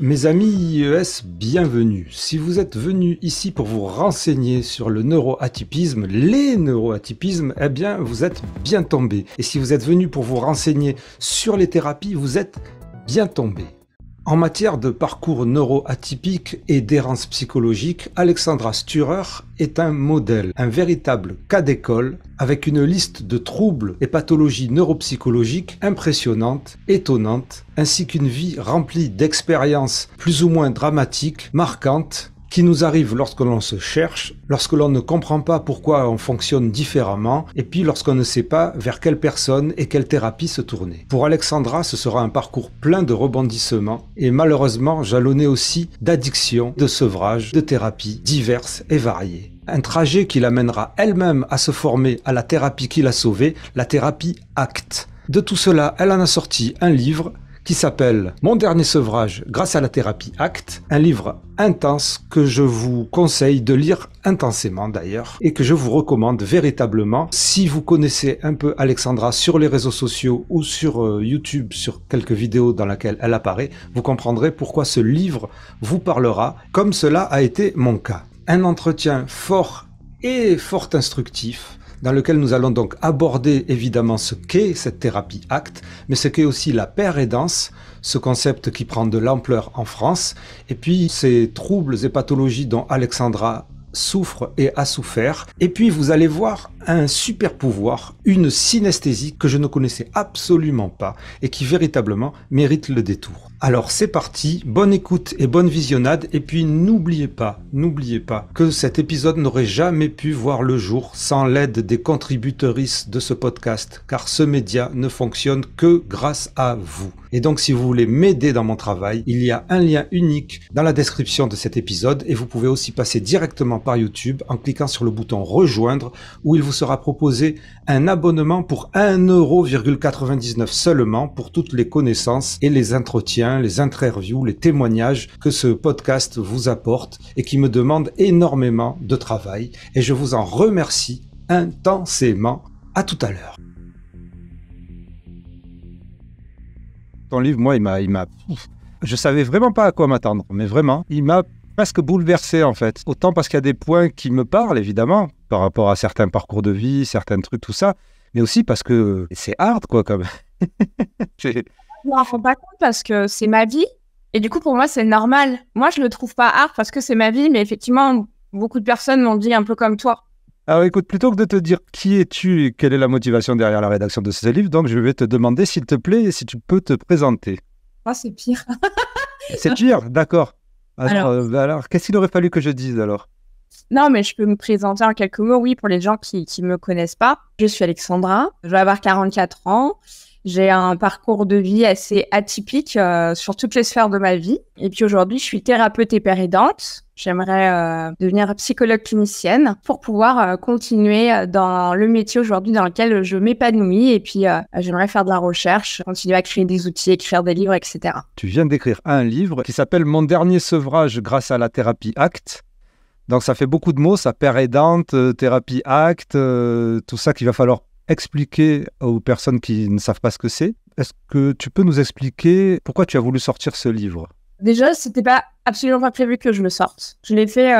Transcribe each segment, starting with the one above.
Mes amis IES, bienvenue. Si vous êtes venus ici pour vous renseigner sur le neuroatypisme, les neuroatypismes, eh bien, vous êtes bien tombés. Et si vous êtes venus pour vous renseigner sur les thérapies, vous êtes bien tombés. En matière de parcours neuroatypique et d'errance psychologique, Alexandra Sturer est un modèle, un véritable cas d'école, avec une liste de troubles et pathologies neuropsychologiques impressionnantes, étonnantes, ainsi qu'une vie remplie d'expériences plus ou moins dramatiques, marquantes, qui nous arrivent lorsque l'on se cherche, lorsque l'on ne comprend pas pourquoi on fonctionne différemment, et puis lorsqu'on ne sait pas vers quelle personne et quelle thérapie se tourner. Pour Alexandra, ce sera un parcours plein de rebondissements, et malheureusement jalonné aussi d'addictions, de sevrages, de thérapies diverses et variées. Un trajet qui l'amènera elle-même à se former à la thérapie qui l'a sauvée, la thérapie ACT. De tout cela, elle en a sorti un livre qui s'appelle « Mon dernier sevrage grâce à la thérapie ACT », un livre intense que je vous conseille de lire intensément d'ailleurs, et que je vous recommande véritablement. Si vous connaissez un peu Alexandra sur les réseaux sociaux ou sur YouTube, sur quelques vidéos dans lesquelles elle apparaît, vous comprendrez pourquoi ce livre vous parlera, comme cela a été mon cas. Un entretien fort et fort instructif, dans lequel nous allons donc aborder évidemment ce qu'est cette thérapie ACT, mais ce qu'est aussi la paire aidance, ce concept qui prend de l'ampleur en France, et puis ces troubles et pathologies dont Alexandra souffre et a souffert. Et puis vous allez voir un super pouvoir, une synesthésie que je ne connaissais absolument pas et qui véritablement mérite le détour. Alors c'est parti, bonne écoute et bonne visionnade, et puis n'oubliez pas que cet épisode n'aurait jamais pu voir le jour sans l'aide des contributrices de ce podcast, car ce média ne fonctionne que grâce à vous. Et donc si vous voulez m'aider dans mon travail, il y a un lien unique dans la description de cet épisode, et vous pouvez aussi passer directement par YouTube en cliquant sur le bouton rejoindre, où il vous sera proposé un abonnement pour 1,99 € seulement pour toutes les connaissances et les entretiens, les interviews, les témoignages que ce podcast vous apporte et qui me demande énormément de travail. Et je vous en remercie intensément. À tout à l'heure. Ton livre, moi, il m'a... Je savais vraiment pas à quoi m'attendre, mais vraiment, il m'a presque bouleversé en fait. Autant parce qu'il y a des points qui me parlent, évidemment, par rapport à certains parcours de vie, certains trucs, tout ça, mais aussi parce que c'est hard, quoi, comme... Je m'en rends pas compte parce que c'est ma vie, et du coup, pour moi, c'est normal. Moi, je le trouve pas hard parce que c'est ma vie, mais effectivement, beaucoup de personnes m'ont dit un peu comme toi. Alors écoute, plutôt que de te dire qui es-tu et quelle est la motivation derrière la rédaction de ce livre, donc je vais te demander, s'il te plaît, si tu peux te présenter. Ah, c'est pire. C'est pire, d'accord. Alors, qu'est-ce qu'il aurait fallu que je dise alors? Non, mais je peux me présenter en quelques mots, oui, pour les gens qui me connaissent pas. Je suis Alexandra, je vais avoir 44 ans. J'ai un parcours de vie assez atypique sur toutes les sphères de ma vie. Et puis aujourd'hui, je suis thérapeute et paire aidante. J'aimerais devenir psychologue clinicienne pour pouvoir continuer dans le métier aujourd'hui dans lequel je m'épanouis. Et puis, j'aimerais faire de la recherche, continuer à créer des outils, écrire des livres, etc. Tu viens d'écrire un livre qui s'appelle « Mon dernier sevrage grâce à la thérapie ACT ». Donc ça fait beaucoup de mots, ça, paire aidante, thérapie ACT, tout ça qu'il va falloir expliquer aux personnes qui ne savent pas ce que c'est. Est-ce que tu peux nous expliquer pourquoi tu as voulu sortir ce livre? Déjà, c'était pas absolument pas prévu que je le sorte. Je l'ai fait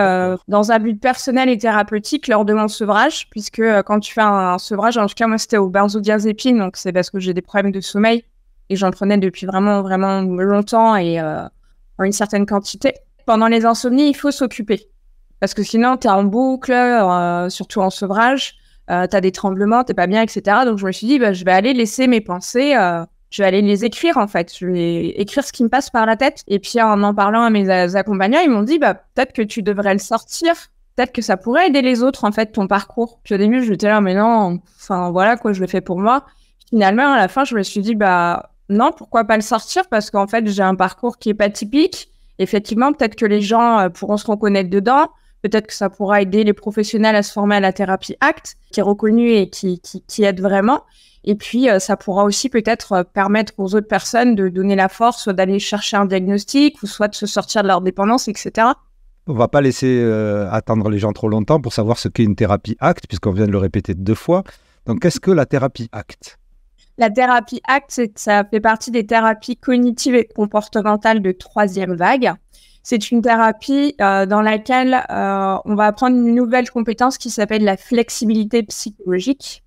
dans un but personnel et thérapeutique lors de mon sevrage, puisque quand tu fais un sevrage, en tout cas moi c'était au benzodiazépine, donc c'est parce que j'ai des problèmes de sommeil et j'en prenais depuis vraiment longtemps et en une certaine quantité. Pendant les insomnies, il faut s'occuper, parce que sinon t'es en boucle, surtout en sevrage. T'as des tremblements, t'es pas bien, etc. Donc je me suis dit, je vais aller laisser mes pensées, je vais aller les écrire en fait. Je vais écrire ce qui me passe par la tête. Et puis en parlant à mes accompagnants, ils m'ont dit, peut-être que tu devrais le sortir. Peut-être que ça pourrait aider les autres en fait, ton parcours. Puis au début, je m'étais là, mais non, enfin voilà quoi, je le fais pour moi. Finalement, à la fin, je me suis dit, non, pourquoi pas le sortir? Parce qu'en fait, j'ai un parcours qui est pas typique. Effectivement, peut-être que les gens pourront se reconnaître dedans. Peut-être que ça pourra aider les professionnels à se former à la thérapie ACT, qui est reconnue et qui aide vraiment. Et puis, ça pourra aussi peut-être permettre aux autres personnes de donner la force, soit d'aller chercher un diagnostic, ou soit de se sortir de leur dépendance, etc. On ne va pas laisser attendre les gens trop longtemps pour savoir ce qu'est une thérapie ACT, puisqu'on vient de le répéter 2 fois. Donc, qu'est-ce que la thérapie ACT? La thérapie ACT, ça fait partie des thérapies cognitives et comportementales de troisième vague. C'est une thérapie dans laquelle on va apprendre une nouvelle compétence qui s'appelle la flexibilité psychologique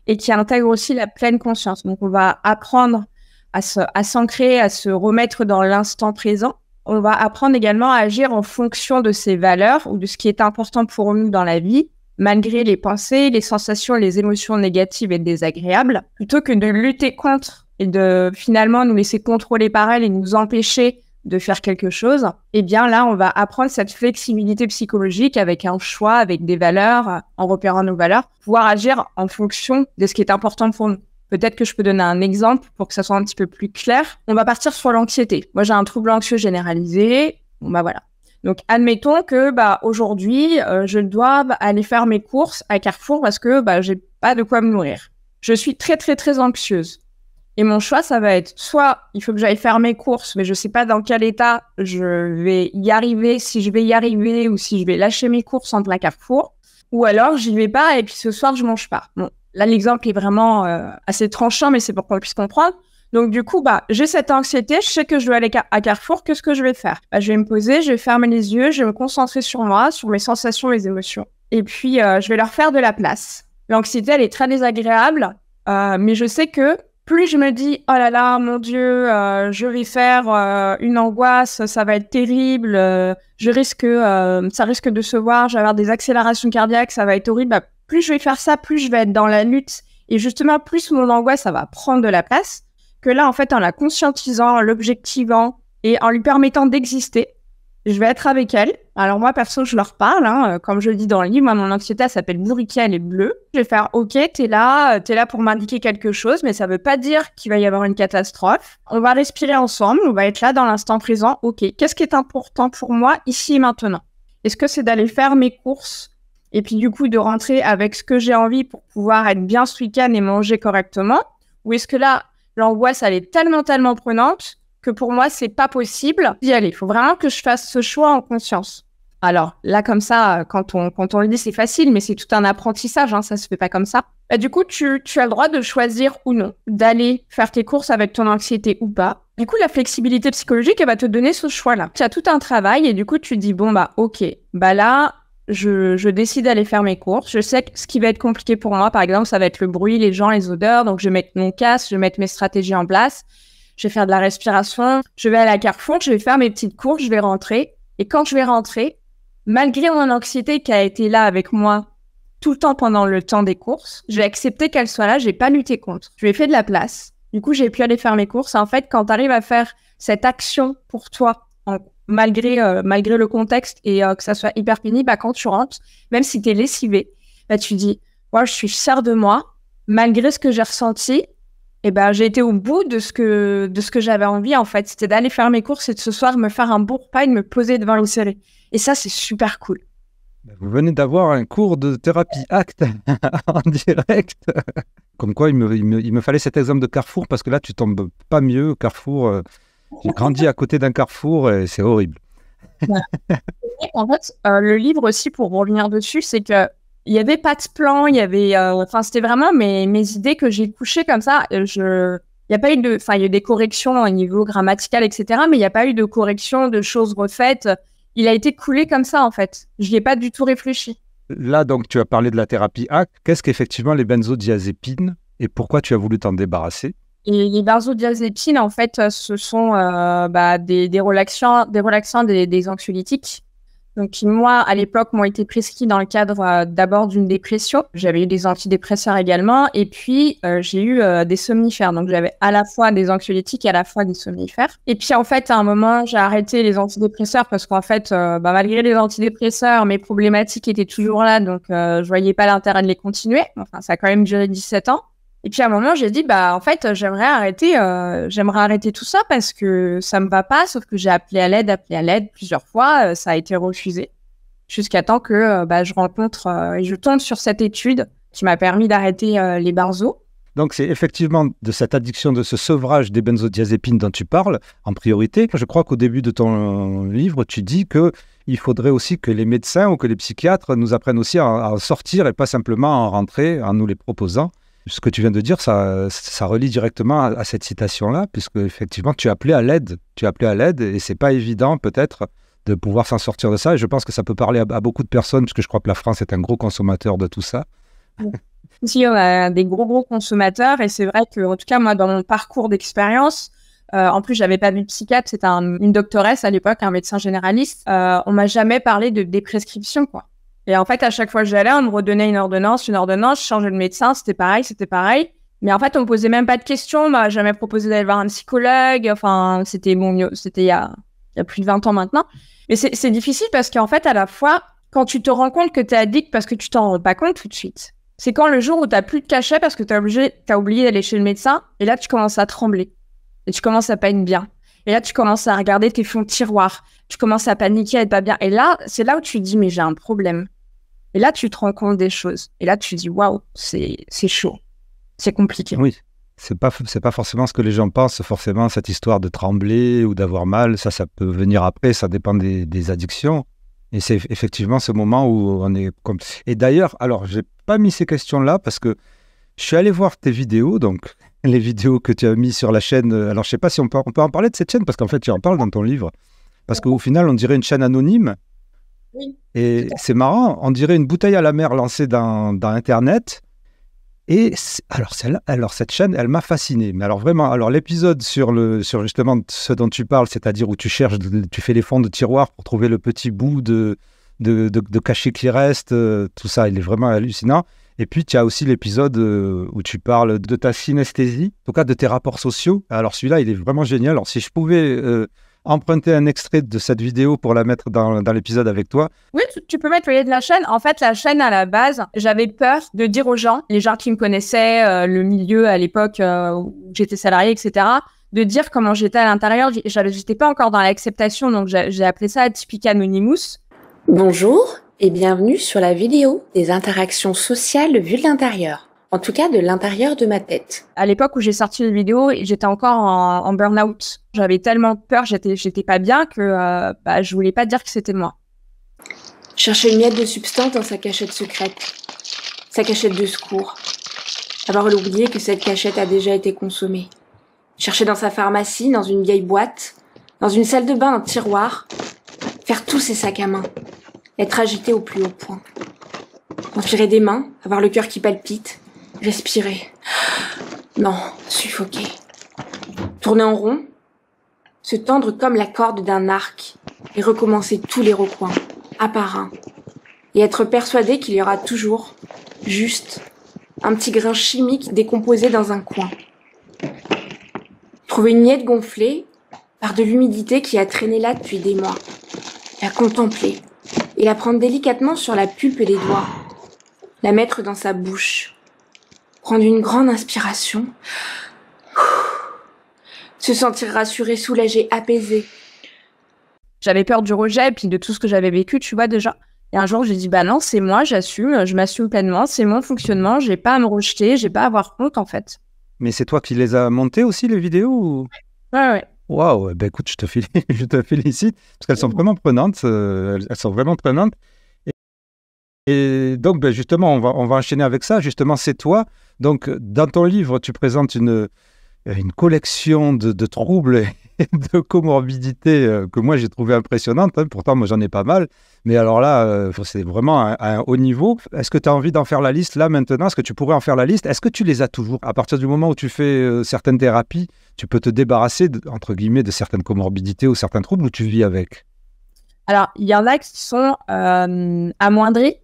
et qui intègre aussi la pleine conscience. Donc, on va apprendre à s'ancrer, à se remettre dans l'instant présent. On va apprendre également à agir en fonction de ses valeurs ou de ce qui est important pour nous dans la vie, malgré les pensées, les sensations, les émotions négatives et désagréables, plutôt que de lutter contre et de finalement nous laisser contrôler par elles et nous empêcher de faire quelque chose. Eh bien là, on va apprendre cette flexibilité psychologique avec un choix, avec des valeurs, en repérant nos valeurs, pouvoir agir en fonction de ce qui est important pour nous. Peut-être que je peux donner un exemple pour que ça soit un petit peu plus clair. On va partir sur l'anxiété. Moi, j'ai un trouble anxieux généralisé. Bon, bah voilà. Donc, admettons que aujourd'hui, je dois aller faire mes courses à Carrefour parce que j'ai pas de quoi me nourrir. Je suis très, très, très anxieuse. Et mon choix, ça va être soit il faut que j'aille faire mes courses, mais je sais pas dans quel état je vais y arriver, si je vais y arriver ou si je vais lâcher mes courses en plein Carrefour, ou alors j'y vais pas et puis ce soir, je mange pas. Bon, là, l'exemple est vraiment assez tranchant, mais c'est pour qu'on puisse comprendre. Donc, du coup, j'ai cette anxiété, je sais que je dois aller à Carrefour, qu'est-ce que je vais faire? Je vais me poser, je vais fermer les yeux, je vais me concentrer sur moi, sur mes sensations, mes émotions. Et puis, je vais leur faire de la place. L'anxiété, elle est très désagréable, mais je sais que plus je me dis « Oh là là, mon Dieu, je vais faire une angoisse, ça va être terrible, ça risque de se voir, je vais avoir des accélérations cardiaques, ça va être horrible. » Plus je vais faire ça, plus je vais être dans la lutte. Et justement, plus mon angoisse, ça va prendre de la place. Que là, en fait, en la conscientisant, en l'objectivant et en lui permettant d'exister, je vais être avec elle. Alors moi, perso, je leur parle. Comme je le dis dans le livre, moi, mon anxiété, elle s'appelle Bourriquet, elle est bleue. Je vais faire « Ok, t'es là pour m'indiquer quelque chose, mais ça veut pas dire qu'il va y avoir une catastrophe. On va respirer ensemble, on va être là dans l'instant présent. Ok, qu'est-ce qui est important pour moi ici et maintenant? Est-ce que c'est d'aller faire mes courses et puis du coup de rentrer avec ce que j'ai envie pour pouvoir être bien ce week-end et manger correctement? Ou est-ce que là, l'angoisse, elle est tellement prenante que pour moi, c'est pas possible d'y aller. Il faut vraiment que je fasse ce choix en conscience. Alors là, comme ça, quand on le dit, c'est facile, mais c'est tout un apprentissage, ça se fait pas comme ça. Du coup, tu as le droit de choisir ou non d'aller faire tes courses avec ton anxiété ou pas. Du coup, la flexibilité psychologique, elle va te donner ce choix-là. Tu as tout un travail et du coup, tu dis, ok, là, je décide d'aller faire mes courses. Je sais que ce qui va être compliqué pour moi, par exemple, ça va être le bruit, les gens, les odeurs. Donc, je vais mettre mon casque, je vais mettre mes stratégies en place. Je vais faire de la respiration. Je vais aller à Carrefour, je vais faire mes petites courses, je vais rentrer. Et quand je vais rentrer, malgré mon anxiété qui a été là avec moi tout le temps pendant le temps des courses, je vais accepter qu'elle soit là, je vais pas lutter contre. Je lui ai fait de la place. Du coup, j'ai pu aller faire mes courses. En fait, quand tu arrives à faire cette action pour toi, malgré le contexte et que ça soit hyper pénible, quand tu rentres, même si tu es lessivé, tu dis « Moi, je suis fière de moi. Malgré ce que j'ai ressenti, j'ai été au bout de ce que j'avais envie, en fait. C'était d'aller faire mes courses et de ce soir me faire un bon repas et de me poser devant une série. Et ça, c'est super cool. » Vous venez d'avoir un cours de thérapie ACT en direct. Comme quoi, il me fallait cet exemple de Carrefour parce que là, tu tombes pas mieux. Carrefour, j'ai grandi à côté d'un Carrefour et c'est horrible. Ouais. En fait, le livre aussi, pour revenir dessus, c'est que il n'y avait pas de plan, il y avait, c'était vraiment mes idées que j'ai couchées comme ça. Il y a pas eu il y a eu des corrections au niveau grammatical, etc., mais il n'y a pas eu de correction de choses refaites. Il a été coulé comme ça, en fait. Je n'y ai pas du tout réfléchi. Là, donc, tu as parlé de la thérapie ACT. Qu'est-ce qu'effectivement les benzodiazépines et pourquoi tu as voulu t'en débarrasser? Et les benzodiazépines, en fait, ce sont des relaxants, des anxiolytiques. Donc, qui, moi, à l'époque, m'ont été prescrits dans le cadre d'abord d'une dépression. J'avais eu des antidépresseurs également. Et puis, j'ai eu des somnifères. Donc, j'avais à la fois des anxiolytiques et à la fois des somnifères. Et puis, en fait, à un moment, j'ai arrêté les antidépresseurs parce qu'en fait, malgré les antidépresseurs, mes problématiques étaient toujours là. Donc, je voyais pas l'intérêt de les continuer. Enfin, ça a quand même duré 17 ans. Et puis à un moment, j'ai dit, en fait, j'aimerais arrêter tout ça parce que ça me va pas, sauf que j'ai appelé à l'aide plusieurs fois, ça a été refusé. Jusqu'à temps que je rencontre et je tombe sur cette étude qui m'a permis d'arrêter les benzos. Donc c'est effectivement de cette addiction, de ce sevrage des benzodiazépines dont tu parles en priorité. Je crois qu'au début de ton livre, tu dis qu'il faudrait aussi que les médecins ou que les psychiatres nous apprennent aussi à en sortir et pas simplement à en rentrer en nous les proposant. Ce que tu viens de dire, ça relie directement à cette citation-là, puisque effectivement, tu as appelé à l'aide. Tu as appelé à l'aide et c'est pas évident peut-être de pouvoir s'en sortir de ça. Et je pense que ça peut parler à beaucoup de personnes, puisque je crois que la France est un gros consommateur de tout ça. Si on a des gros consommateurs, et c'est vrai que, en tout cas, moi, dans mon parcours d'expérience, en plus, j'avais pas vu de psychiatre, c'était une doctoresse à l'époque, un médecin généraliste. On m'a jamais parlé des prescriptions, quoi. Et en fait, à chaque fois que j'allais, on me redonnait une ordonnance, je changeais de médecin, c'était pareil. Mais en fait, on me posait même pas de questions, on m'a jamais proposé d'aller voir un psychologue. Enfin, c'était il y a plus de 20 ans maintenant. Mais c'est difficile parce qu'en fait, à la fois, quand tu te rends compte que t'es addict parce que tu t'en rends pas compte tout de suite, c'est quand le jour où t'as plus de cachet parce que t'as oublié d'aller chez le médecin, et là, tu commences à trembler. Et tu commences à pas être bien. Et là, tu commences à regarder tes fonds de tiroir. Tu commences à paniquer, à être pas bien. Et là, c'est là où tu te dis, mais j'ai un problème. Et là, tu te rends compte des choses. Et là, tu te dis, waouh, c'est chaud. C'est compliqué. Oui, c'est pas forcément ce que les gens pensent, forcément, cette histoire de trembler ou d'avoir mal. Ça peut venir après, ça dépend des addictions. Et c'est effectivement ce moment où on est comme... Et d'ailleurs, alors, j'ai pas mis ces questions-là parce que je suis allé voir tes vidéos, donc les vidéos que tu as mis sur la chaîne. Alors, je sais pas si on peut en parler de cette chaîne, parce qu'en fait, tu en parles dans ton livre. Parce qu'au final, on dirait une chaîne anonyme. Oui. Et c'est marrant, on dirait une bouteille à la mer lancée dans Internet. Et alors cette chaîne, elle m'a fasciné. Mais alors vraiment, alors l'épisode sur justement ce dont tu parles, c'est-à-dire où tu cherches, tu fais les fonds de tiroir pour trouver le petit bout de cachet qui reste, tout ça, il est vraiment hallucinant. Et puis, tu as aussi l'épisode où tu parles de ta synesthésie, en tout cas de tes rapports sociaux. Alors celui-là, il est vraiment génial. Alors si je pouvais emprunter un extrait de cette vidéo pour la mettre dans l'épisode avec toi. Oui, tu peux mettre le lien de la chaîne. En fait, la chaîne, à la base, j'avais peur de dire aux gens, les gens qui me connaissaient, le milieu à l'époque où j'étais salariée, etc., de dire comment j'étais à l'intérieur. J'étais pas encore dans l'acceptation, donc j'ai appelé ça Atypique Anonymous. Bonjour et bienvenue sur la vidéo des interactions sociales vues de l'intérieur. En tout cas, de l'intérieur de ma tête. À l'époque où j'ai sorti la vidéo, j'étais encore en burn-out. J'avais tellement peur, j'étais pas bien que je voulais pas dire que c'était moi. Chercher une miette de substance dans sa cachette secrète. Sa cachette de secours. Avoir oublié que cette cachette a déjà été consommée. Chercher dans sa pharmacie, dans une vieille boîte, dans une salle de bain, un tiroir. Faire tous ses sacs à main. Être agité au plus haut point. Inspirer des mains, avoir le cœur qui palpite. Respirer. Non, suffoquer. Tourner en rond. Se tendre comme la corde d'un arc. Et recommencer tous les recoins, un par un. Et être persuadé qu'il y aura toujours, juste, un petit grain chimique décomposé dans un coin. Trouver une miette gonflée par de l'humidité qui a traîné là depuis des mois. La contempler et la prendre délicatement sur la pulpe des doigts. La mettre dans sa bouche. Prendre une grande inspiration. Se sentir rassuré, soulagé, apaisé. J'avais peur du rejet et puis de tout ce que j'avais vécu, tu vois, déjà. Et un jour, j'ai dit, non, c'est moi, j'assume, je m'assume pleinement, c'est mon fonctionnement, j'ai pas à me rejeter, j'ai pas à avoir honte, en fait. Mais c'est toi qui les as montées aussi, les vidéos ou... Ouais. Waouh, ben écoute, je te félicite, parce qu'elles sont vraiment prenantes, elles sont vraiment prenantes. Et donc, justement, on va enchaîner avec ça. Justement, c'est toi. Donc, dans ton livre, tu présentes une collection de troubles et de comorbidités que moi, j'ai trouvé impressionnantes. Hein. Pourtant, moi, j'en ai pas mal. Mais alors là, c'est vraiment à un haut niveau. Est-ce que tu as envie d'en faire la liste là, maintenant? Est-ce que tu pourrais en faire la liste? Est-ce que tu les as toujours? À partir du moment où tu fais certaines thérapies, tu peux te débarrasser, entre guillemets, de certaines comorbidités ou certains troubles où tu vis avec? Alors, il y en a qui sont amoindris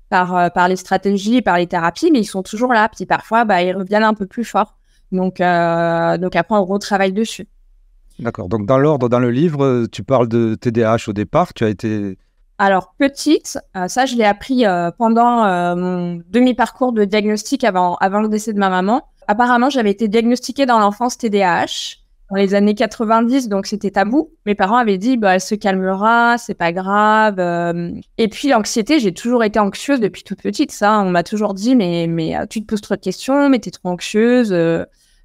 par les stratégies et par les thérapies, mais ils sont toujours là. Puis parfois, ils reviennent un peu plus fort. Donc après, on retravaille dessus. D'accord. Donc, dans l'ordre, dans le livre, tu parles de TDAH au départ. Tu as été... Alors, petite, ça, je l'ai appris pendant mon demi-parcours de diagnostic avant le décès de ma maman. Apparemment, j'avais été diagnostiquée dans l'enfance TDAH dans les années 90, donc c'était tabou. Mes parents avaient dit, elle se calmera, c'est pas grave. Et puis, l'anxiété, j'ai toujours été anxieuse depuis toute petite. Ça, on m'a toujours dit, mais tu te poses trop de questions, mais t'es trop anxieuse.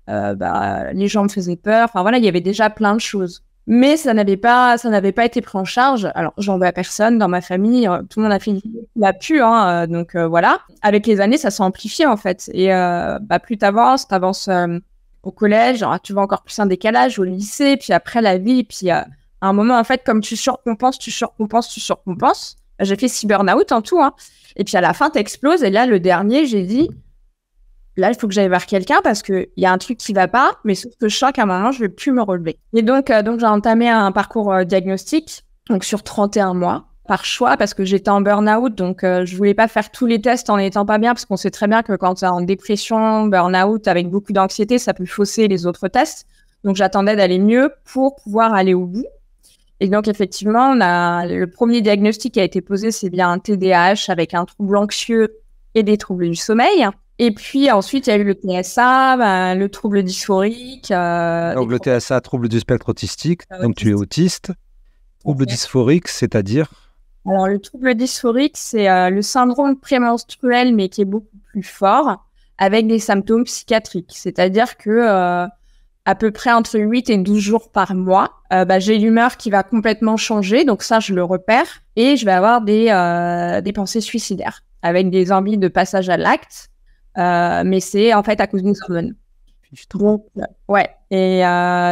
Les gens me faisaient peur. Enfin, voilà, il y avait déjà plein de choses. Mais ça n'avait pas été pris en charge. Alors, j'en veux à personne dans ma famille. Tout le monde a fait l'a pu, hein, donc voilà. Avec les années, ça s'est amplifié en fait. Et plus t'avances au collège, alors, tu vois encore plus un décalage au lycée, puis après la vie, puis à un moment en fait, comme tu surcompenses, j'ai fait 6 burn-out en tout, hein. Et puis à la fin, t'exploses. Et là, le dernier, j'ai dit, là, il faut que j'aille vers quelqu'un parce qu'il y a un truc qui va pas, mais sauf que je sens qu'à un moment, je vais plus me relever. Et donc j'ai entamé un parcours diagnostic, donc sur 31 mois, par choix, parce que j'étais en burn-out, donc je voulais pas faire tous les tests en n'étant pas bien, parce qu'on sait très bien que quand tu es en dépression, burn-out, avec beaucoup d'anxiété, ça peut fausser les autres tests. Donc j'attendais d'aller mieux pour pouvoir aller au bout. Et donc, effectivement, le premier diagnostic qui a été posé, c'est bien un TDAH avec un trouble anxieux et des troubles du sommeil. Et puis, ensuite, il y a eu le TSA, le trouble dysphorique. Donc, le TSA, trouble du spectre autistique. Donc, tu es autiste. Trouble dysphorique, c'est-à-dire? Alors, le trouble dysphorique, c'est le syndrome prémenstruel, mais qui est beaucoup plus fort, avec des symptômes psychiatriques. C'est-à-dire que à peu près entre 8 et 12 jours par mois, j'ai l'humeur qui va complètement changer, donc ça, je le repère, et je vais avoir des pensées suicidaires, avec des envies de passage à l'acte, mais c'est en fait à cause d'une hormone. Donc, ouais, et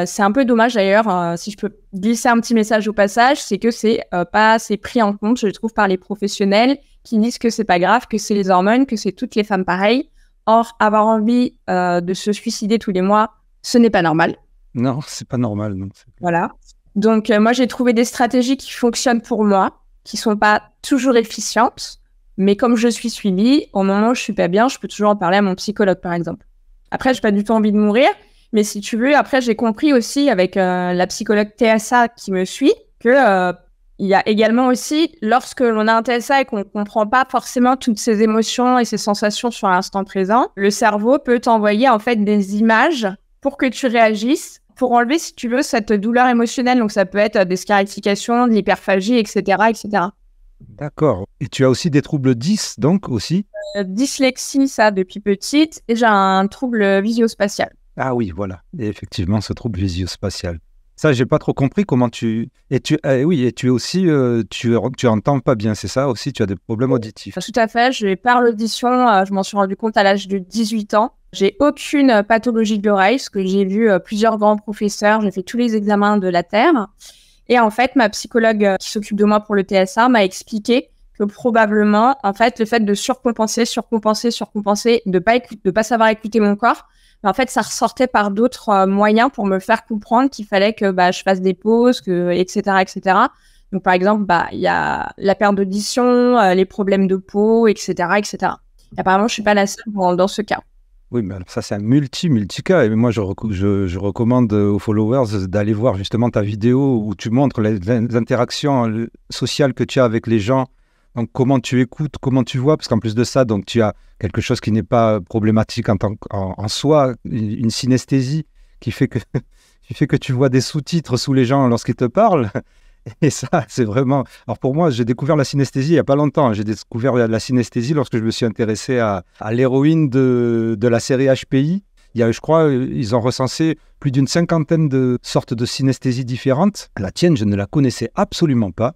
c'est un peu dommage d'ailleurs, si je peux glisser un petit message au passage, c'est que c'est pas assez pris en compte, je trouve, par les professionnels qui disent que c'est pas grave, que c'est les hormones, que c'est toutes les femmes pareilles. Or, avoir envie de se suicider tous les mois, ce n'est pas normal. Non, c'est pas normal. Non. Voilà. Donc, moi, j'ai trouvé des stratégies qui fonctionnent pour moi, qui sont pas toujours efficientes, mais comme je suis suivie, au moment où je suis pas bien, je peux toujours en parler à mon psychologue, par exemple. Après, j'ai pas du tout envie de mourir, mais si tu veux, après, j'ai compris aussi avec la psychologue TSA qui me suit que il y a également aussi, lorsque l'on a un TSA et qu'on comprend pas forcément toutes ces émotions et ces sensations sur l'instant présent, le cerveau peut t'envoyer en fait des images pour que tu réagisses, pour enlever, si tu veux, cette douleur émotionnelle. Donc, ça peut être des scarifications, de l'hyperphagie, etc., etc. D'accord. Et tu as aussi des troubles 10, donc, aussi? Dyslexie, ça, depuis petite. Et j'ai un trouble visio-spatial. Ah oui, voilà. Et effectivement, ce trouble visio-spatial. Ça, j'ai pas trop compris comment tu... Et tu es aussi... tu entends pas bien, c'est ça aussi? Tu as des problèmes auditifs. Tout à fait. Je par l'audition, je m'en suis rendu compte à l'âge de 18 ans. J'ai aucune pathologie de l'oreille, parce que j'ai vu plusieurs grands professeurs, j'ai fait tous les examens de la Terre. Et en fait, ma psychologue qui s'occupe de moi pour le TSA m'a expliqué que probablement, en fait, le fait de surcompenser, de pas savoir écouter mon corps, en fait, ça ressortait par d'autres moyens pour me faire comprendre qu'il fallait que je fasse des pauses, etc., etc. Donc, par exemple, il y a la perte d'audition, les problèmes de peau, etc., etc. Et apparemment, je suis pas la seule dans ce cas. Oui, mais alors ça, c'est un multi-cas. Et moi, je recommande aux followers d'aller voir justement ta vidéo où tu montres les interactions sociales que tu as avec les gens. Donc, comment tu écoutes, comment tu vois, parce qu'en plus de ça, donc, tu as quelque chose qui n'est pas problématique en soi, une synesthésie qui fait que tu vois des sous-titres sous les gens lorsqu'ils te parlent. Et ça, c'est vraiment... Alors pour moi, j'ai découvert la synesthésie il n'y a pas longtemps. J'ai découvert la synesthésie lorsque je me suis intéressé à l'héroïne de la série HPI. Il y a, je crois, ils ont recensé plus d'une 50aine de sortes de synesthésie différentes. La tienne, je ne la connaissais absolument pas.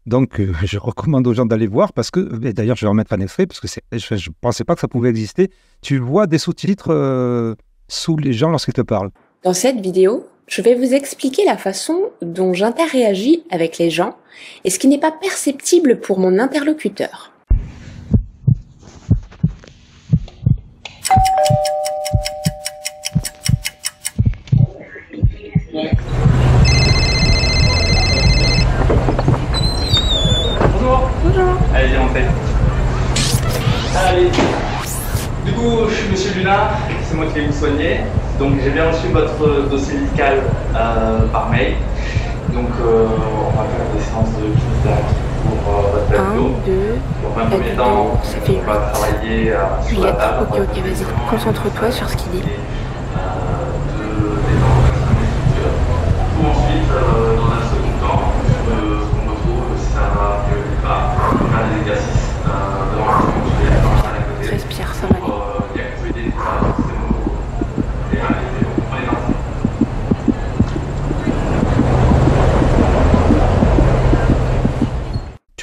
Donc, je recommande aux gens d'aller voir parce que... D'ailleurs, je vais en mettre un extrait parce que je ne pensais pas que ça pouvait exister. Tu vois des sous-titres sous les gens lorsqu'ils te parlent. Dans cette vidéo, je vais vous expliquer la façon dont j'interréagis avec les gens et ce qui n'est pas perceptible pour mon interlocuteur. Bonjour. Bonjour. Allez, viens monter. Allez. Du coup, je suis Monsieur Luna, c'est moi qui vais vous soigner. Donc j'ai bien reçu votre dossier médical par mail. Donc on va faire des séances de feedback pour votre tableau. 1, 2, Dans un premier temps, ça fait on va travailler sur la table. Ok, vas-y, concentre-toi sur ce qu'il dit. Ensuite, dans un second temps, ce qu'on retrouve, ça va faire des exercices de renforcement musculaire à la côté. Respire, ça va aller. Il y a que des et allez, on prend les mains.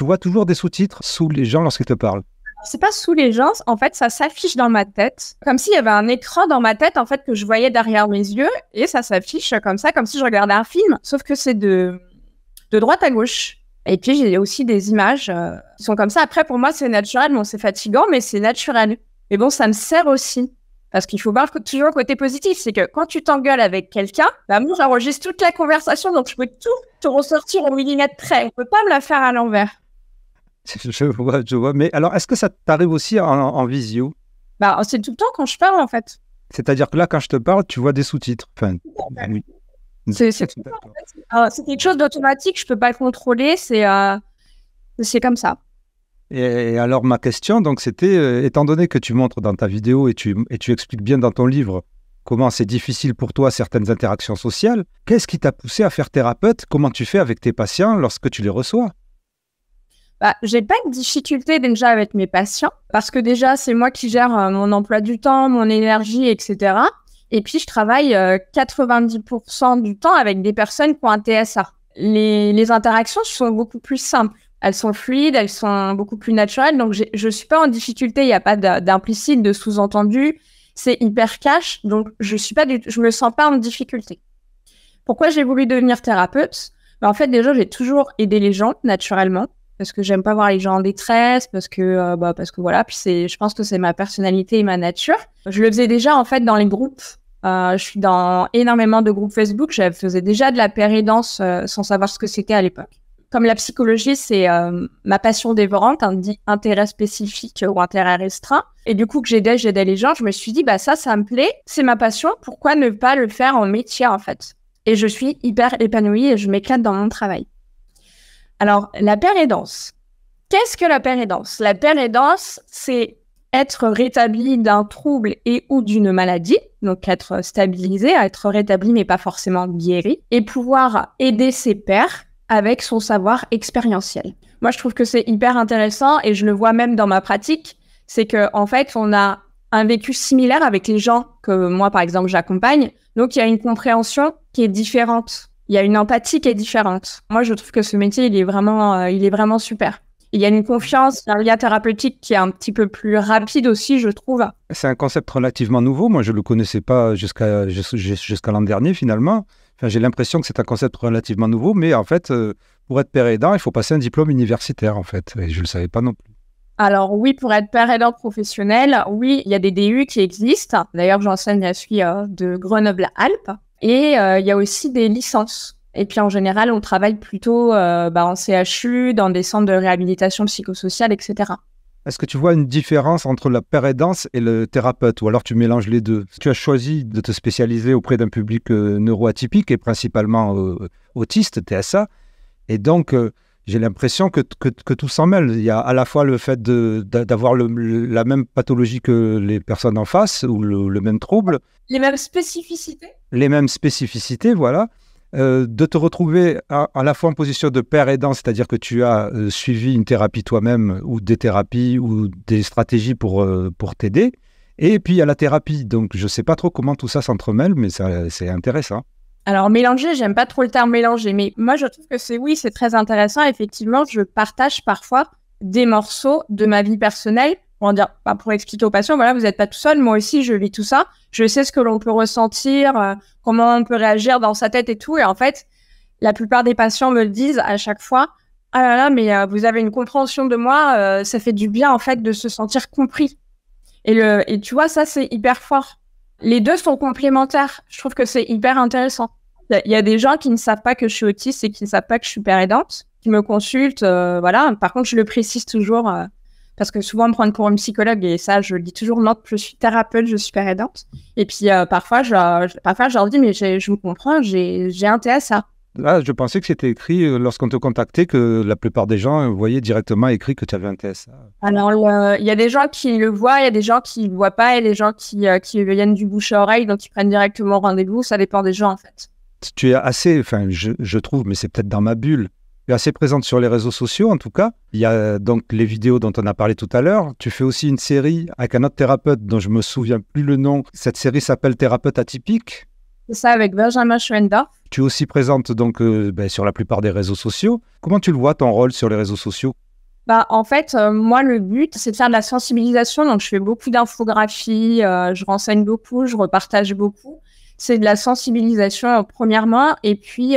tu vois toujours des sous-titres sous les gens lorsqu'ils te parlent? C'est pas sous les gens, en fait, ça s'affiche dans ma tête, comme s'il y avait un écran dans ma tête, en fait, que je voyais derrière mes yeux, et ça s'affiche comme ça, comme si je regardais un film, sauf que c'est de droite à gauche. Et puis, j'ai aussi des images qui sont comme ça. Après, pour moi, c'est naturel. Bon, c'est fatigant, mais c'est naturel. Mais bon, ça me sert aussi. Parce qu'il faut voir toujours le côté positif. C'est que quand tu t'engueules avec quelqu'un, bah, moi, j'enregistre toute la conversation, donc je peux tout te ressortir au millimètre près. On peut pas me la faire à l'envers. Je vois. Mais alors, est-ce que ça t'arrive aussi en visio? Bah, c'est tout le temps quand je parle, en fait. C'est-à-dire que là, quand je te parle, tu vois des sous-titres. Enfin, oui. C'est quelque chose d'automatique, je peux pas le contrôler, c'est comme ça. Et alors, ma question, donc, c'était, étant donné que tu montres dans ta vidéo et tu expliques bien dans ton livre comment c'est difficile pour toi certaines interactions sociales, qu'est-ce qui t'a poussé à faire thérapeute? Comment tu fais avec tes patients lorsque tu les reçois? Bah, j'ai pas de difficulté déjà avec mes patients, parce que déjà, c'est moi qui gère mon emploi du temps, mon énergie, etc. Et puis, je travaille 90% du temps avec des personnes qui ont un TSA. Les interactions sont beaucoup plus simples. Elles sont fluides, elles sont beaucoup plus naturelles. Donc, je suis pas en difficulté. Il n'y a pas d'implicite, de sous-entendu. C'est hyper cash. Donc, je me sens pas en difficulté. Pourquoi j'ai voulu devenir thérapeute? Ben, en fait, déjà, j'ai toujours aidé les gens, naturellement. Parce que j'aime pas voir les gens en détresse, parce que voilà. Puis je pense que c'est ma personnalité et ma nature. Je le faisais déjà, en fait, dans les groupes. Je suis dans énormément de groupes Facebook. Je faisais déjà de la péridance sans savoir ce que c'était à l'époque. Comme la psychologie, c'est ma passion dévorante, un intérêt spécifique ou intérêt restreint. Et du coup, que j'aidais les gens, je me suis dit, bah ça me plaît, c'est ma passion. Pourquoi ne pas le faire en métier, en fait? Et je suis hyper épanouie et je m'éclate dans mon travail. Alors, la péridance. Qu'est-ce que la péridance? La péridance, c'est être rétabli d'un trouble et ou d'une maladie, donc être stabilisé, être rétabli mais pas forcément guéri, et pouvoir aider ses pairs avec son savoir expérientiel. Moi, je trouve que c'est hyper intéressant et je le vois même dans ma pratique, c'est que en fait, on a un vécu similaire avec les gens que moi, par exemple, j'accompagne, donc il y a une compréhension qui est différente. Il y a une empathie qui est différente. Moi, je trouve que ce métier, il est vraiment super. Il y a une confiance, un lien thérapeutique qui est un petit peu plus rapide aussi, je trouve. C'est un concept relativement nouveau. Moi, je ne le connaissais pas jusqu'à l'an dernier, finalement. Enfin, j'ai l'impression que c'est un concept relativement nouveau, mais en fait, pour être père aidant, il faut passer un diplôme universitaire, en fait. Et je ne le savais pas non plus. Alors oui, pour être père aidant professionnel, oui, il y a des DU qui existent. D'ailleurs, j'enseigne à celui de Grenoble-Alpes. Et il y a aussi des licences. Et puis en général, on travaille plutôt en CHU, dans des centres de réhabilitation psychosociale, etc. Est-ce que tu vois une différence entre la péridance et le thérapeute, ou alors tu mélanges les deux? Tu as choisi de te spécialiser auprès d'un public neuroatypique et principalement autiste, TSA, et donc j'ai l'impression que tout s'en mêle. Il y a à la fois le fait d'avoir la même pathologie que les personnes en face, ou le même trouble. Les mêmes spécificités. Les mêmes spécificités, voilà. De te retrouver à la fois en position de père aidant, c'est-à-dire que tu as suivi une thérapie toi-même, ou des thérapies, ou des stratégies pour t'aider, et puis à la thérapie. Donc, je ne sais pas trop comment tout ça s'entremêle, mais c'est intéressant. Alors, mélanger, j'aime pas trop le terme mélanger, mais moi, je trouve que c'est très intéressant. Effectivement, je partage parfois des morceaux de ma vie personnelle pour expliquer aux patients, voilà, vous n'êtes pas tout seul, moi aussi, je vis tout ça. Je sais ce que l'on peut ressentir, comment on peut réagir dans sa tête et tout. Et en fait, la plupart des patients me le disent à chaque fois, « Ah là là, mais vous avez une compréhension de moi, ça fait du bien, en fait, de se sentir compris. » Et tu vois, ça, c'est hyper fort. Les deux sont complémentaires. Je trouve que c'est hyper intéressant. Il y a des gens qui ne savent pas que je suis autiste et qui ne savent pas que je suis père aidante, qui me consultent, voilà. Par contre, je le précise toujours, parce que souvent, me prendre pour une psychologue, et ça, je le dis toujours, non, je suis thérapeute, je suis père aidante. Et puis, parfois, je leur dis, mais je vous comprends, j'ai un TSA. Ah, je pensais que c'était écrit lorsqu'on te contactait, que la plupart des gens voyaient directement écrit que tu avais un TSA. Alors, il y a des gens qui le voient, il y a des gens qui ne le voient pas, et des gens qui viennent du bouche à oreille, donc ils prennent directement rendez-vous. Ça dépend des gens, en fait. Tu es assez, enfin, je trouve, mais c'est peut-être dans ma bulle, tu es assez présente sur les réseaux sociaux, en tout cas. Il y a donc les vidéos dont on a parlé tout à l'heure. Tu fais aussi une série avec un autre thérapeute dont je ne me souviens plus le nom. Cette série s'appelle Thérapeute atypique. C'est ça, avec Benjamin Schwendorf. Tu es aussi présente donc sur la plupart des réseaux sociaux. Comment tu le vois, ton rôle sur les réseaux sociaux? En fait, moi, le but, c'est de faire de la sensibilisation. Donc, je fais beaucoup d'infographies, je renseigne beaucoup, je repartage beaucoup. C'est de la sensibilisation, premièrement. Et puis,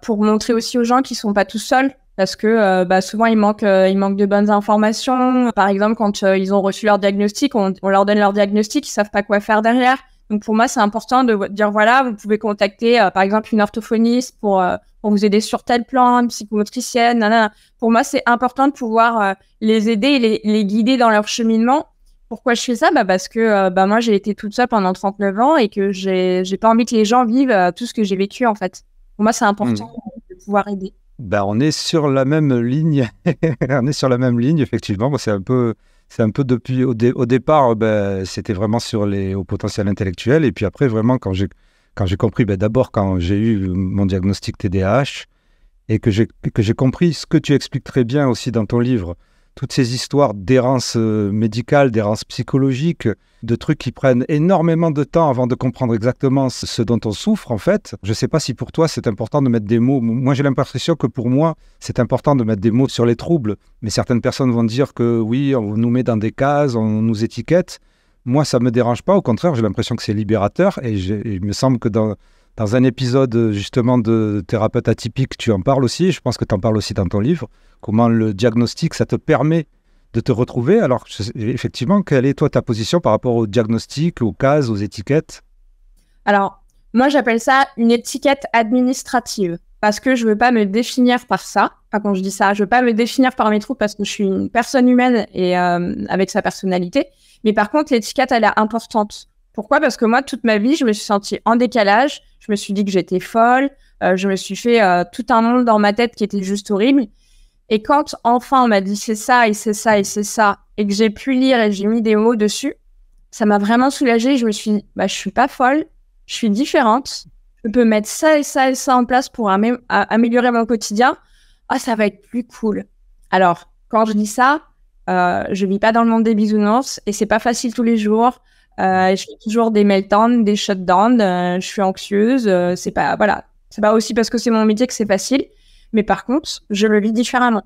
pour montrer aussi aux gens qu'ils sont pas tout seuls. Parce que souvent, il manque de bonnes informations. Par exemple, quand ils ont reçu leur diagnostic, on leur donne leur diagnostic, ils savent pas quoi faire derrière. Donc, pour moi, c'est important de dire, voilà, vous pouvez contacter, par exemple, une orthophoniste pour vous aider sur tel plan, une psychomotricienne, nanana. Pour moi, c'est important de pouvoir les aider et les guider dans leur cheminement. Pourquoi je fais ça? Parce que moi, j'ai été toute seule pendant 39 ans et que j'ai pas envie que les gens vivent tout ce que j'ai vécu, en fait. Pour moi, c'est important de pouvoir aider. On est sur la même ligne. On est sur la même ligne, effectivement. Moi, c'est un peu depuis au départ, c'était vraiment sur les hauts potentiels intellectuels. Et puis après, vraiment, quand j'ai compris, d'abord quand j'ai eu mon diagnostic TDAH et que j'ai compris ce que tu expliques très bien aussi dans ton livre, toutes ces histoires d'errance médicale, d'errance psychologique, de trucs qui prennent énormément de temps avant de comprendre exactement ce dont on souffre, en fait. Je ne sais pas si pour toi, c'est important de mettre des mots. Moi, j'ai l'impression que pour moi, c'est important de mettre des mots sur les troubles. Mais certaines personnes vont dire que oui, on nous met dans des cases, on nous étiquette. Moi, ça ne me dérange pas. Au contraire, j'ai l'impression que c'est libérateur. Et il me semble que dans un épisode justement de thérapeute atypique, tu en parles aussi. Je pense que tu en parles aussi dans ton livre. Comment le diagnostic, ça te permet de te retrouver. Alors, effectivement, quelle est toi ta position par rapport au diagnostic, aux cases, aux étiquettes? Alors, moi, j'appelle ça une étiquette administrative parce que je veux pas me définir par ça. Enfin, quand je dis ça, je veux pas me définir par mes troubles parce que je suis une personne humaine et avec sa personnalité. Mais par contre, l'étiquette, elle est importante. Pourquoi? Parce que moi, toute ma vie, je me suis sentie en décalage. Je me suis dit que j'étais folle. Je me suis fait tout un monde dans ma tête qui était juste horrible. Et quand enfin on m'a dit c'est ça et c'est ça et c'est ça, et que j'ai pu lire et j'ai mis des mots dessus, ça m'a vraiment soulagée. Je me suis dit, je suis pas folle, je suis différente. Je peux mettre ça et ça et ça en place pour améliorer mon quotidien. Ah, ça va être plus cool. Alors, quand je dis ça, je vis pas dans le monde des bisounours et c'est pas facile tous les jours. Je fais toujours des meltdowns, des shutdowns. Je suis anxieuse. C'est pas aussi parce que c'est mon métier que c'est facile. Mais par contre, je le vis différemment.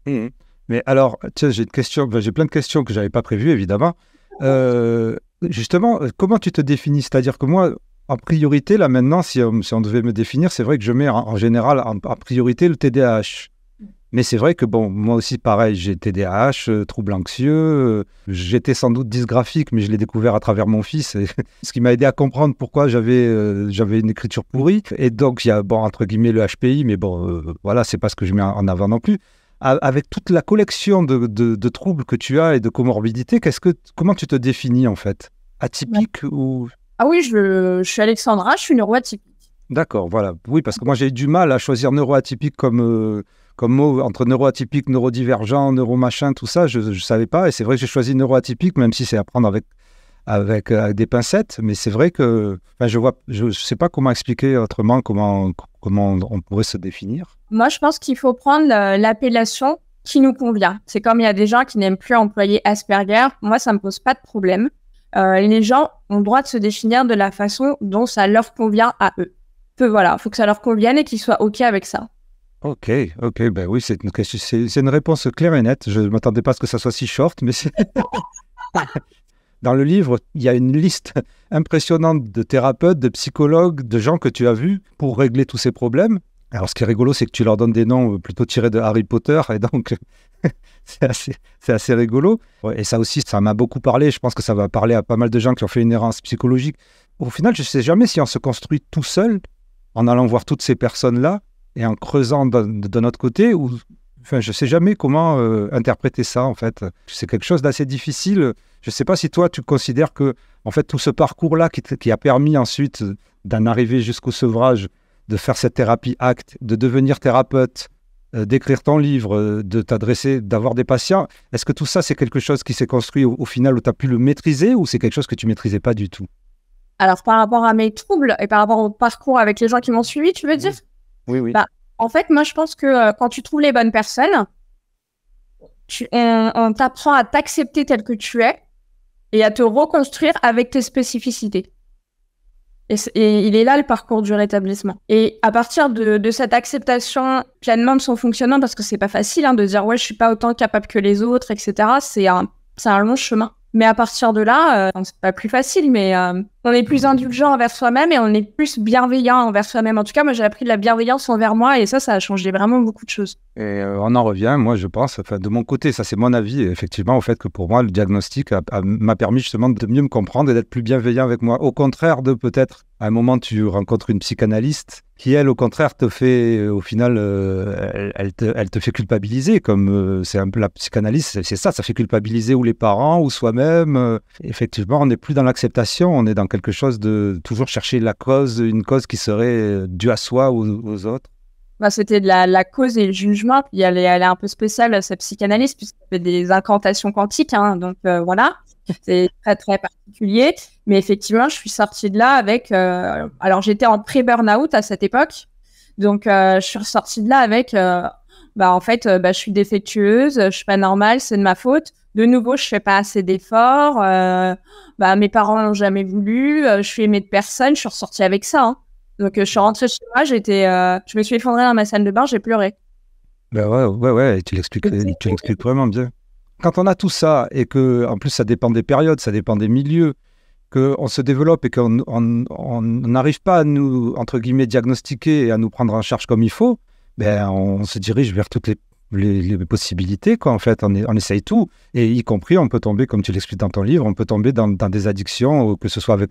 Mais alors, tiens, j'ai plein de questions que j'avais pas prévues, évidemment. Justement, comment tu te définis? C'est-à-dire que moi, en priorité, là maintenant, si on devait me définir, c'est vrai que je mets en général en priorité le TDAH. Mais c'est vrai que, moi aussi, pareil, j'ai TDAH, trouble anxieux. J'étais sans doute dysgraphique, mais je l'ai découvert à travers mon fils. Ce qui m'a aidé à comprendre pourquoi j'avais une écriture pourrie. Et donc, il y a, entre guillemets, le HPI, mais voilà, c'est pas ce que je mets en avant non plus. Avec toute la collection de troubles que tu as et de comorbidités, comment tu te définis, en fait? Atypique ou... Ah oui, je suis Alexandra, je suis neuroatypique. D'accord, voilà. Oui, parce que moi, j'ai eu du mal à choisir neuroatypique comme mot, entre neuroatypique, neurodivergent, neuromachin, tout ça, je ne savais pas. Et c'est vrai que j'ai choisi neuroatypique, même si c'est à prendre avec des pincettes. Mais c'est vrai que je sais pas comment expliquer autrement, comment on pourrait se définir. Moi, je pense qu'il faut prendre l'appellation qui nous convient. C'est comme il y a des gens qui n'aiment plus employer Asperger. Moi, ça ne me pose pas de problème. Les gens ont le droit de se définir de la façon dont ça leur convient à eux. Voilà, il faut que ça leur convienne et qu'ils soient OK avec ça. Ok, oui, c'est une réponse claire et nette. Je ne m'attendais pas à ce que ça soit si short, mais c'est... Dans le livre, il y a une liste impressionnante de thérapeutes, de psychologues, de gens que tu as vus pour régler tous ces problèmes. Alors, ce qui est rigolo, c'est que tu leur donnes des noms plutôt tirés de Harry Potter, et donc c'est assez rigolo. Et ça aussi, ça m'a beaucoup parlé. Je pense que ça va parler à pas mal de gens qui ont fait une errance psychologique. Au final, je ne sais jamais si on se construit tout seul en allant voir toutes ces personnes-là, et en creusant de notre côté, je ne sais jamais comment interpréter ça, en fait. C'est quelque chose d'assez difficile. Je ne sais pas si toi, tu considères que, en fait, tout ce parcours-là qui a permis ensuite d'en arriver jusqu'au sevrage, de faire cette thérapie ACT, de devenir thérapeute, d'écrire ton livre, de t'adresser, d'avoir des patients, est-ce que tout ça, c'est quelque chose qui s'est construit au final où tu as pu le maîtriser, ou c'est quelque chose que tu ne maîtrisais pas du tout? Alors, par rapport à mes troubles et par rapport au parcours avec les gens qui m'ont suivi, tu veux dire? Oui. En fait, moi, je pense que quand tu trouves les bonnes personnes, on t'apprend à t'accepter tel que tu es et à te reconstruire avec tes spécificités. Et il est là le parcours du rétablissement. Et à partir de cette acceptation pleinement de son fonctionnement, parce que c'est pas facile de dire ouais je suis pas autant capable que les autres, etc. C'est un long chemin. Mais à partir de là, c'est pas plus facile, mais on est plus indulgent envers soi-même et on est plus bienveillant envers soi-même. En tout cas, moi j'ai appris de la bienveillance envers moi et ça a changé vraiment beaucoup de choses. Et on en revient, moi je pense, de mon côté, ça c'est mon avis, effectivement, au fait que pour moi le diagnostic m'a permis justement de mieux me comprendre et d'être plus bienveillant avec moi. Au contraire de peut-être, à un moment tu rencontres une psychanalyste qui elle au contraire te fait, au final, elle te fait culpabiliser, comme c'est un peu la psychanalyse, c'est ça fait culpabiliser ou les parents ou soi-même. Effectivement, on n'est plus dans l'acceptation, on est dans quelque chose de toujours chercher une cause qui serait due à soi ou aux autres. C'était de la cause et le jugement. Puis elle est un peu spéciale, cette psychanalyse, puisqu'elle fait des incantations quantiques. Donc voilà, c'est très très particulier. Mais effectivement, je suis sortie de là avec... alors j'étais en pré-burnout à cette époque. Donc je suis ressortie de là avec... en fait, je suis défectueuse, je suis pas normale, c'est de ma faute. De nouveau, je fais pas assez d'efforts. Mes parents l'ont jamais voulu. Je suis aimée de personne. Je suis ressortie avec ça. Donc, je suis rentrée chez moi, je me suis effondrée dans ma salle de bain, j'ai pleuré. Ouais, et tu l'expliques vraiment bien. Quand on a tout ça, et que, en plus, ça dépend des périodes, ça dépend des milieux, qu'on se développe et qu'on n'arrive pas à nous, entre guillemets, diagnostiquer et à nous prendre en charge comme il faut, on se dirige vers toutes les possibilités, quoi. En fait, on essaye tout, et y compris, on peut tomber, comme tu l'expliques dans ton livre, on peut tomber dans des addictions, que ce soit avec